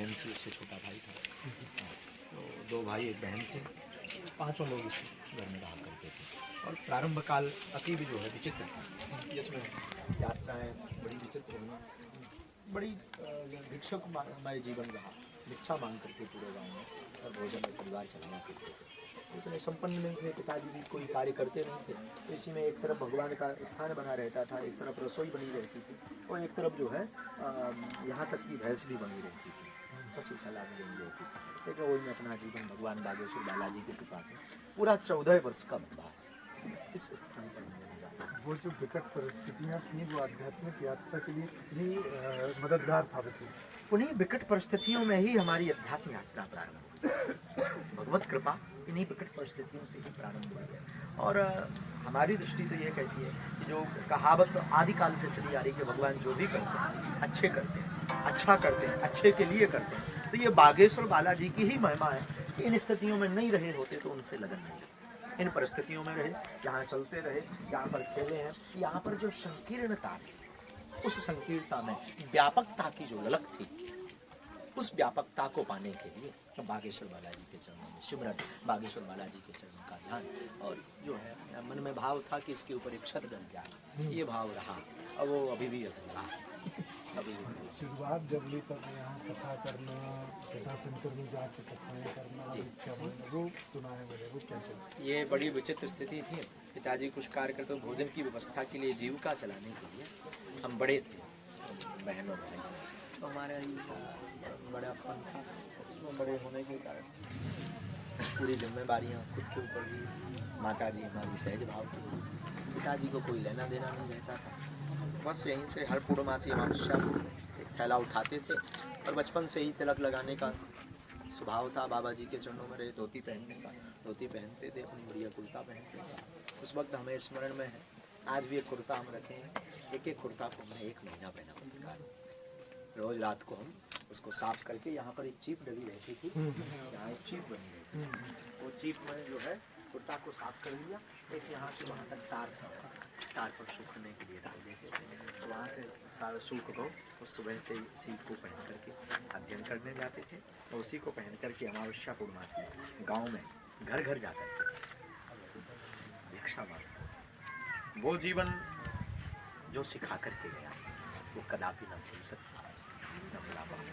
बहन थी, उससे छोटा भाई था। तो 2 भाई 1 बहन थे, 5 लोग इस घर में रहा करते थे। और प्रारंभ काल अति भी जो है विचित्र था, जिसमें यात्राएँ बड़ी विचित्र हुई, बड़ी भिक्षुकमय जीवन रहा। भिक्षा मांग करके पूरे गाँव में और भोजन में परिवार चलाया करते थे। इतने संपन्न नहीं थे, पिताजी भी कोई कार्य करते नहीं थे। तो इसी में एक तरफ भगवान का स्थान बना रहता था, एक तरफ रसोई बनी रहती थी, और एक तरफ जो है यहाँ तक कि भैंस भी बनी रहती थी, पशुशाला भी बनी रहती थी। लेकिन वही में अपना जीवन भगवान बागेश्वर बालाजी की कृपा से पूरा 14 वर्ष का वनवास इस स्थान पर मैंने गुजारा। वो जो विकट परिस्थितियाँ थी वो आध्यात्मिक यात्रा के लिए कितनी मददगार साबित हुई? उन्हीं विकट परिस्थितियों में ही हमारी अध्यात्म यात्रा प्रारंभ हुई। भगवत कृपा इन्हीं विकट परिस्थितियों से ही प्रारंभ हुई है। और हमारी दृष्टि तो ये कहती है कि जो कहावत आदिकाल से चली आ रही है कि भगवान जो भी करते हैं अच्छे करते हैं, अच्छा करते हैं, अच्छे के लिए करते हैं। तो ये बागेश्वर बालाजी की ही महिमा है कि इन स्थितियों में नहीं रहे होते तो उनसे लगन नहीं लगती। इन परिस्थितियों में रहे, यहाँ चलते रहे, यहाँ पर खेले हैं। यहाँ पर जो संकीर्णता है, उस संकीर्णता में व्यापकता की जो ललक थी, उस व्यापकता को पाने के लिए बागेश्वर बालाजी के चरणों में सिमरन, बागेश्वर बालाजी के चरणों का ध्यान, और जो है मन में भाव था कि इसके ऊपर एक छत डल जाए, ये भाव रहा। और वो अभी भी अधूरा है, अभी भी। शुरुआत जब ली तब यहाँ कथा करना, कथा सेंटर में जाकर कथाएँ करना, वो सुना है मैंने, वो कैसे? ये बड़ी विचित्र स्थिति थी। पिताजी कुछ कार्य करते, भोजन की व्यवस्था के लिए, जीविका चलाने के लिए हम बड़े थे, बहन और भाई, तो हमारे बड़ापन था। उसमें बड़े होने के कारण पूरी जिम्मेदारियाँ खुद के ऊपर भी। माताजी हमारी सहज भाव थी, पिताजी को कोई लेना देना नहीं रहता था। बस यहीं से हर पूर्णमासी अमावस्या एक थैला उठाते थे, और बचपन से ही तिलक लगाने का स्वभाव था। बाबा जी के चरणों में रहे, धोती पहनने का, धोती पहनते थे, अपनी बढ़िया कुर्ता पहनते थे। उस वक्त हमें स्मरण में है, आज भी एक कुर्ता हम रखे हैं। एक कुर्ता को हमने 1 महीना पहना होता। रोज रात को हम उसको साफ करके, यहाँ पर एक चीप डली रहती थी, यहाँ एक चीप बनी रहती थी, वो चीप में जो है कुर्ता को साफ कर लिया, एक यहाँ से वहाँ तक तार था, उस तार पर सूखने के लिए डाल देते थे। तो वहाँ से सारा सूख गो, उस सुबह से उसी को पहन करके अध्ययन करने जाते थे, और उसी को पहन करके अमावस्या पूर्णमासी गाँव में घर घर जा करके भिक्षा मांगते। वो जीवन जो सिखा करके गया वो कदापि न भूल सकता, न भुला पाऊंगा।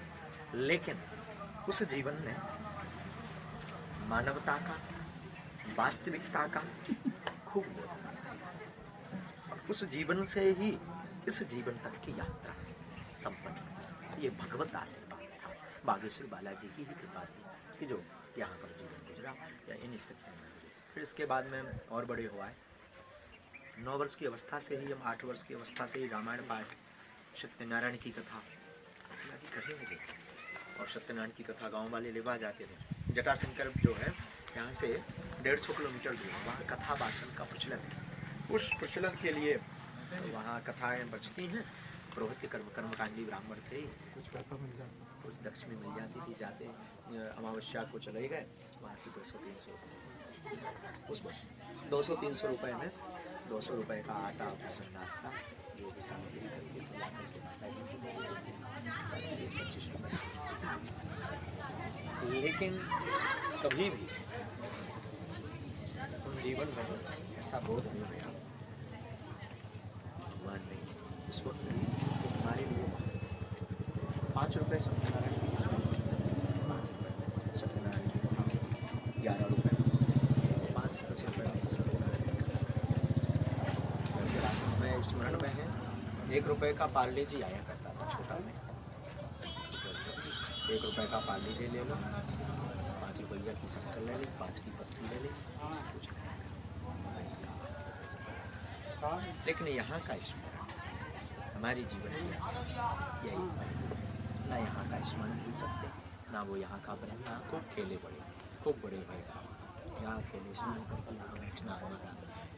लेकिन उस जीवन ने मानवता का, वास्तविकता का खूब बोध करा, और उस जीवन से ही इस जीवन तक की यात्रा संपन्न हुई। ये भगवत आशीर्वाद था, बागेश्वर बालाजी की ही कृपा थी कि जो यहाँ पर जीवन गुजरा या इन स्थितियों में गुजरे। फिर इसके बाद में और बड़े हुआ है। 9 वर्ष की अवस्था से ही हम 8 वर्ष की अवस्था से ही रामायण पाठ, सत्यनारायण की कथा इत्यादि करने लगे, और सत्यनारायण की कथा गांव वाले लेवा जाते थे। जटाशंकर जो है यहाँ से 150 किलोमीटर दूर, वहाँ कथा वाचन का प्रचलन है। उस प्रचलन के लिए वहाँ कथाएँ बचती हैं। पुरोहित कर्मकांडी ब्राह्मण थे, कुछ पैसा मिल जाता, कुछ दक्षिणी मिल जाती थी। जाते अमावस्या को चले गए, वहाँ से 200-300 उस 200-300 रुपये में 200 रुपये का आटा, भोजन, नाश्ता, जो भी सामग्री करके तो ला करके माता जी को 20-25 रुपये। लेकिन कभी भी उन जीवन में ऐसा बोध नहीं हुआ भगवान ने उस वक्त तो हमारे लिए 5 रुपये सत्यनारायण की, 5 रुपये सत्यनारायण की कथा, 11 रुपये, 5-10 रुपये में सत्यनारायण की कथा। मैं स्मरण में है, 1 रुपये का पार्ले जी आया करता था, छोटा में 1 रुपये का पार्ले जी ले लो, 5 रुपये की शक्कर ले लो, 5 की पत्ती ले लो, कुछ। लेकिन यहाँ का स्मरण हमारी जीवन में यही ना यहाँ का स्मरण भूल सकते, ना वो यहाँ का बना। खूब खेले बड़े, खूब बड़े भय, यहाँ खेले, स्मरण करके यहाँ बैठना, हमारा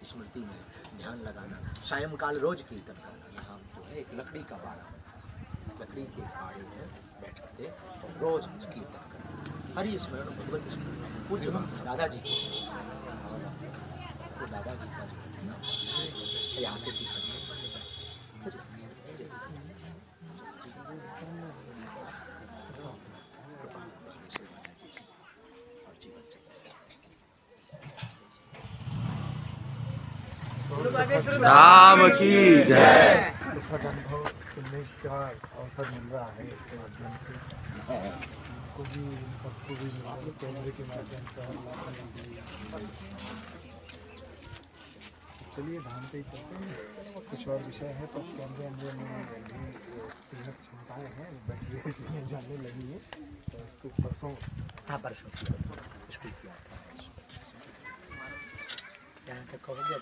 स्मृति में ध्यान लगाना, सायंकाल रोज कीर्तन करना। यहाँ जो है एक लकड़ी का बाड़ा, लकड़ी के बाड़े में बैठते रोज कीर्तन करना, हरि स्मरण, भगवत स्मरण। पूज्य दादाजी को, तो दादाजी का जो है ना, यहाँ से कीर्तन राम की जय। सुखद अनुभव सुनने का अवसर मिल रहा है इसके माध्यम से हमको भी सबको भी कैमरे के माध्यम से चलिए धाम पे ही चलते हैं। कुछ और विषय है तो कैमरे अंदर में भी सीमित क्षमताएँ हैं बैटरी जाने लगी है तो इसको परसों हाँ परसों स्कूल किया था यहाँ तक हो गया।